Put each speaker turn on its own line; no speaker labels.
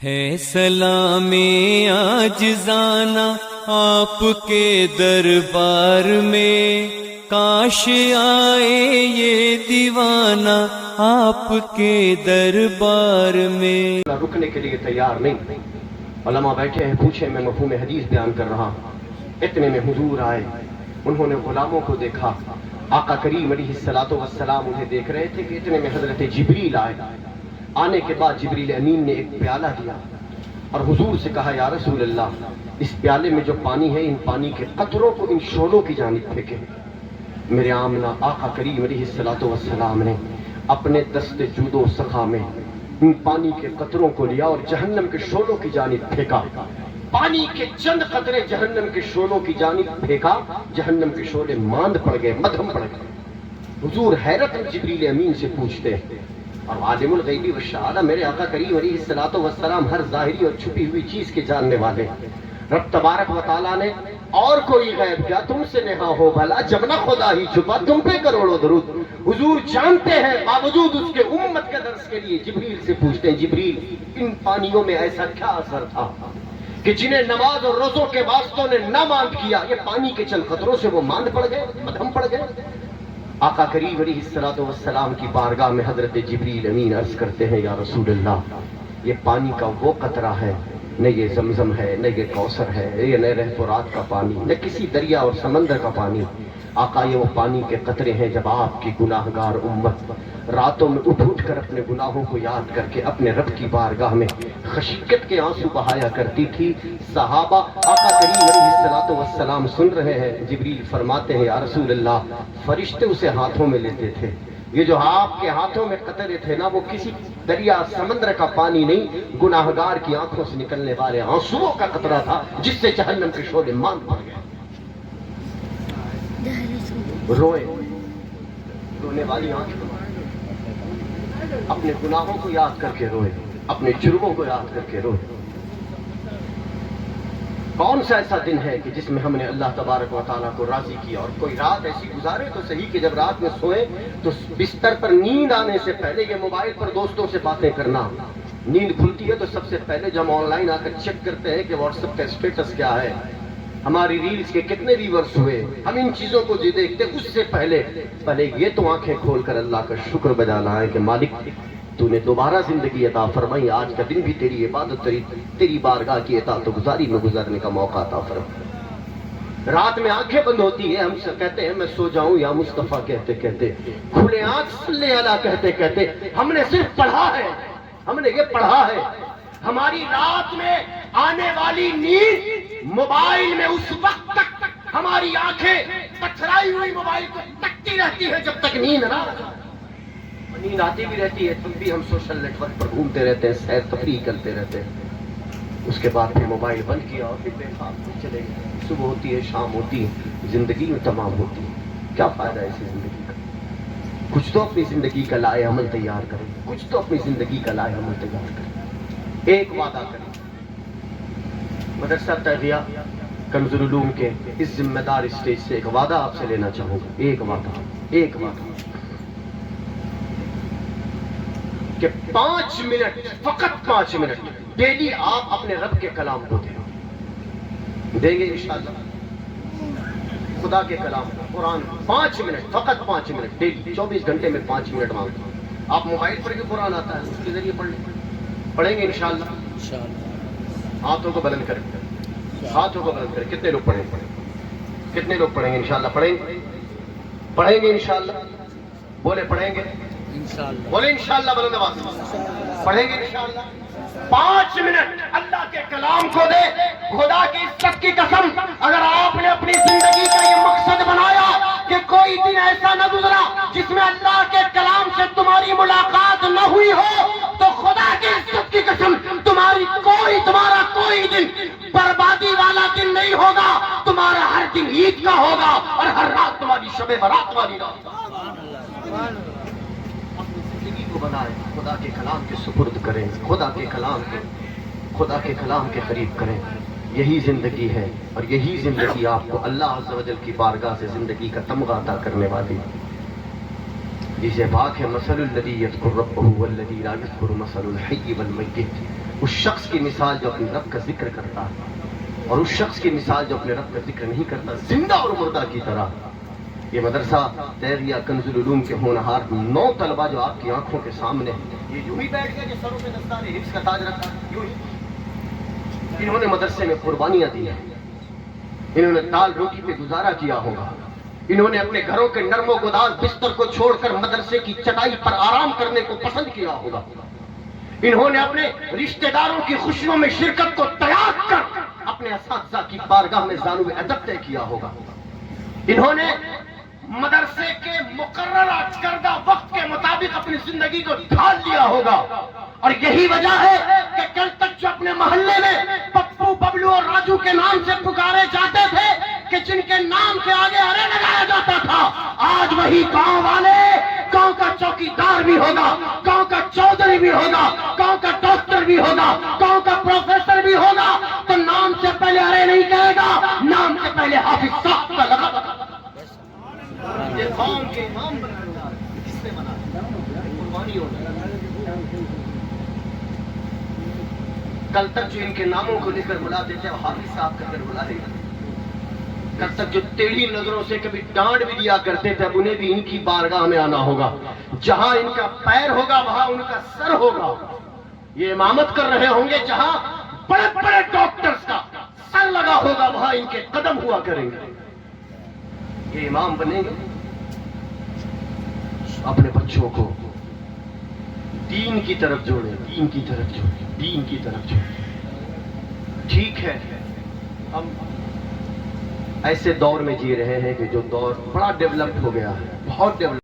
ہے سلام عاجزانہ آپ کے دربار میں، کاش آئے یہ دیوانہ آپ کے دربار میں۔
رکنے کے لیے تیار نہیں، علماء بیٹھے ہیں، پوچھے، میں مفہوم حدیث بیان کر رہا ہوں۔ اتنے میں حضور آئے، انہوں نے غلاموں کو دیکھا، آقا کریم علیہ السلام انہیں دیکھ رہے تھے کہ اتنے میں حضرت جبریل آئے۔ آنے کے بعد جبریل امین نے ایک پیالہ دیا اور حضور سے کہا، یا رسول اللہ، اس پیالے میں جو پانی ہے، ان پانی کے قطروں کو ان شعلوں کی جانب پھینکے۔ میرے آمنہ آقا کریم علیہ السلام نے اپنے دست جود و سخا میں ان پانی کے قطروں کو لیا اور جہنم کے شعلوں کی جانب پھینکا۔ پانی کے چند قطرے جہنم کے شعلوں کی جانب پھینکا، جہنم کے شعلے ماند پڑ گئے، مدھم پڑ گئے۔ حضور حیرت جبریل امین سے پوچھتے ہیں، اور عالم الغیبی والشہادہ میرے آقا کریم علیہ السلام ہر ظاہری اور چھپی ہوئی چیز کے جاننے والے، رب تبارک و تعالیٰ نے اور کوئی غیب کیا تم سے نہا ہو بھلا، جب نہ خدا ہی چھپا تم پہ کروڑوں درود۔ حضور جانتے ہیں، باوجود اس کے امت کے درس کے لیے جبریل سے پوچھتے ہیں، جبریل ان پانیوں میں ایسا کیا اثر تھا کہ جنہیں نماز اور روزوں کے واسطوں نے نہ ماند کیا، یہ پانی کے چند قطروں سے وہ ماند پڑ گئے، مدھم پڑ گئے۔ آقا کریم علیہ السلام کی بارگاہ میں حضرت جبریل امین عرض کرتے ہیں، یا رسول اللہ، یہ پانی کا وہ قطرہ ہے، نہ یہ زمزم ہے، نہ یہ کوثر ہے، یہ نہ رہ فرات کا پانی، نہ کسی دریا اور سمندر کا پانی۔ آقا یہ وہ پانی کے قطرے ہیں جب آپ کی گناہ گار امت راتوں میں اٹھ کر اپنے گناہوں کو یاد کر کے اپنے رب کی بارگاہ میں خشیت کے آنسو بہایا کرتی تھی۔ صحابہ آقا کریم علیہ السلام سن رہے ہیں، جبریل فرماتے ہیں، یا رسول اللہ، فرشتے اسے ہاتھوں میں لیتے تھے، یہ جو آپ کے ہاتھوں میں قطرے تھے نا، وہ کسی دریا سمندر کا پانی نہیں، گناہگار کی آنکھوں سے نکلنے والے آنسوؤں کا قطرہ تھا، جس سے جہنم کے شعلے ماند پڑ گئے۔ روئے، رونے والی آنکھیں اپنے گناہوں کو یاد کر کے روئے، اپنے جرموں کو یاد کر کے روئے۔ کون سا ایسا دن ہے کہ جس میں ہم نے اللہ تبارک و تعالیٰ کو راضی کیا؟ اور کوئی رات ایسی گزارے تو صحیح کہ جب رات میں سوئے تو بستر پر نیند آنے سے پہلے یہ موبائل پر دوستوں سے باتیں کرنا، نیند کھلتی ہے تو سب سے پہلے جب ہم آن لائن آ کر چیک کرتے ہیں کہ واٹس ایپ کا اسٹیٹس کیا ہے، ہماری ریلز کے کتنے ویورز ہوئے، ہم ان چیزوں کو جو دیکھتے اس سے پہلے یہ تو آنکھیں کھول کر اللہ کا شکر بجانا ہے کہ مالک تو نے دوبارہ زندگی عطا فرمائی، آج کا دن بھی تیری عبادت، تیری بارگاہ کی اطاعت و گزاری میں گزارنے کا موقع عطا فرمائی۔ رات میں آنکھیں بند ہوتی ہے، ہم سے کہتے ہیں میں سو جاؤں یا مصطفیٰ کہتے کہتے، کھلے آنکھ صلی اللہ کہتے کہتے، ہم نے صرف پڑھا ہے، ہم نے یہ پڑھا ہے، ہماری رات میں آنے والی نیند موبائل میں اس وقت تک ہماری آنکھیں پتھرائی ہوئی موبائل کو تکتی رہتی ہے جب تک نیند نہ آتا۔ نیند آتی بھی رہتی ہے، تم بھی ہم سوشل نیٹ ورک پر گھومتے رہتے ہیں، سیر تفریح کرتے رہتے ہیں، اس کے بعد پھر موبائل بند کیا اور پھر بے خواب چلے گئے۔ صبح ہوتی ہے، شام ہوتی ہے، زندگی میں تمام ہوتی ہے، کیا فائدہ ہے ایسی زندگی کا؟ کچھ تو اپنی زندگی کا لائے عمل تیار کریں، کچھ تو اپنی زندگی کا لائے عمل تیار کریں۔ ایک وعدہ کریں، مدرسہ تغیہ کنز العلوم کے اس ذمہ دار اسٹیج سے ایک وعدہ آپ سے لینا چاہوں گا، ایک وعدہ کہ 5 منٹ، فقط 5 منٹ ڈیلی آپ اپنے رب کے کلام کو دیں گے انشاءاللہ، خدا کے کلام قرآن 5 منٹ، فقط 5 منٹ ڈیلی، 24 گھنٹے میں 5 منٹ مانگتے ہیں۔ آپ موبائل پر بھی قرآن آتا ہے، اس کے ذریعے پڑھیں گے انشاءاللہ۔ ہاتھوں کو بلند کریں، ہاتھوں کو بلند کریں، کتنے لوگ پڑھیں گے؟ کتنے لوگ پڑھیں گے انشاءاللہ؟ پڑھیں گے انشاءاللہ؟ بولے پڑھیں گے انشاءاللہ، بولے انشاءاللہ بلند آواز سے پڑھیں گے انشاءاللہ۔ 5 منٹ اللہ کے کلام کو دے، خدا کی عزت کی قسم، اگر آپ نے اپنی زندگی کا یہ مقصد بنایا کہ کوئی دن ایسا نہ گزرا جس میں اللہ کے کلام سے تمہاری ملاقات نہ ہوئی ہو، تو خدا کی عزت کی قسم تمہارا کوئی دن بربادی والا دن نہیں ہوگا، تمہارا ہر دن عید کا ہوگا اور ہر رات تمہاری شب برات والی رات۔ اپنی زندگی کو بنائیں، خدا کے کلام کے سپرد کریں، خدا کے کلام کے قریب کریں، یہی زندگی ہے، اور یہی زندگی آپ کو اللہ عز و جل کی بارگاہ سے زندگی کا تمغہ عطا کرنے والی، جسے پاک ہے مثل الذی یذکر ربہ والذی لا یذکر مثل الحی والمیت۔ اس شخص کی مثال جو اپنے رب کا ذکر کرتا ہے اور اس شخص کی مثال جو اپنے رب کا ذکر نہیں کرتا، زندہ اور مردہ کی طرح۔ یہ مدرسہ تیریہ کنز العلوم کے ہونہار 9 طلبہ جو آپ کی آنکھوں کے سامنے ہیں، یہ یوں ہی بیٹھ گئے کہ سروں پہ دستار حفظ کا تاج رکھا، یوں ہی انہوں نے مدرسے میں قربانیاں دی ہیں، انہوں نے دال روٹی پہ گزارا کیا ہوگا، انہوں نے اپنے گھروں کے نرم و گداز بستر کو چھوڑ کر مدرسے کی چٹائی پر آرام کرنے کو پسند کیا ہوگا، انہوں نے اپنے رشتہ داروں کی خوشیوں میں شرکت کو تیاگ کر اپنے اساتذہ کی بارگاہ میں زانو ادب طے کیا ہوگا، انہوں نے مدرسے کے مقررہ کردہ وقت کے مطابق اپنی زندگی کو ڈھال لیا ہوگا، اور یہی وجہ ہے کہ کل تک جو اپنے محلے میں پپو، ببلو اور راجو کے نام سے پکارے جاتے تھے، کہ جن کے نام کے آگے ارے لگایا جاتا تھا، آج وہی گاؤں والے گاؤں کا چوکیدار بھی ہوگا، گاؤں کا چودھری بھی ہوگا، گاؤں کا ڈاکٹر بھی ہوگا، گاؤں کا پروفیسر بھی ہوگا، تو نام سے پہلے ارے نہیں کہے گا، نام سے پہلے حافظ صاحب کا لقب۔ یہ قوم کے امام بنانے جا رہے ہیں، کس نے بنا قربانی ہوگی۔ کل تک جو ان کے ناموں کو لکھ کر بلاتے تھے وہ حافظ صاحب کر بلا لے گا، کل تک جو ٹیڑھی نظروں سے کبھی ڈانٹ بھی دیا کرتے تھے اب انہیں بھی ان کی بارگاہ میں آنا ہوگا، جہاں ان کا پیر ہوگا وہاں ان کا سر ہوگا، یہ امامت کر رہے ہوں گے جہاں بڑے بڑے ڈاکٹرز کا سر لگا ہوگا وہاں ان کے قدم ہوا کریں گے، یہ امام بنیں گے۔ اپنے بچوں کو دین کی طرف جوڑیں، دین کی طرف جوڑیں، دین کی طرف جوڑیں۔ ٹھیک ہے، ہم ایسے دور میں جی رہے ہیں کہ جو دور بڑا ڈیولپڈ ہو گیا ہے، بہت ڈیولپ